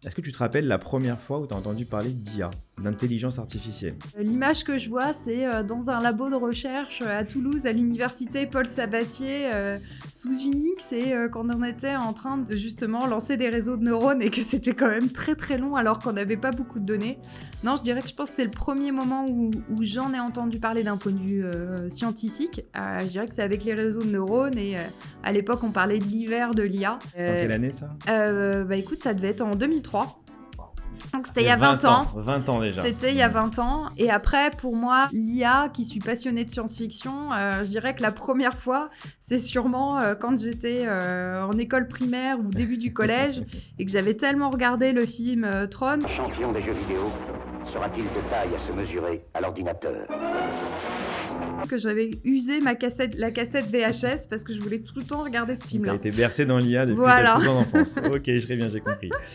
Est-ce que tu te rappelles la première fois où tu as entendu parler d'IA, d'intelligence artificielle? L'image que je vois, c'est dans un labo de recherche à Toulouse, à l'université Paul Sabatier, sous Unix, et quand on était en train de justement lancer des réseaux de neurones et que c'était quand même très très long alors qu'on n'avait pas beaucoup de données. Non, je dirais que je pense que c'est le premier moment où j'en ai entendu parler d'un point de vue scientifique. Je dirais que c'est avec les réseaux de neurones, et à l'époque on parlait de l'hiver de l'IA. C'était en quelle année ça? Bah écoute, ça devait être en 2003. Donc c'était il y a 20 ans. 20 ans déjà. C'était il y a 20 ans. Et après, pour moi, l'IA, qui suis passionnée de science-fiction, je dirais que la première fois, c'est sûrement quand j'étais en école primaire ou début du collège et que j'avais tellement regardé le film Tron. Champion des jeux vidéo sera-t-il de taille à se mesurer à l'ordinateur? Que j'avais usé la cassette VHS parce que je voulais tout le temps regarder ce Tu as film-là. été bercé dans l'IA depuis Voilà. ta toute enfance. Ok, très bien, j'ai compris.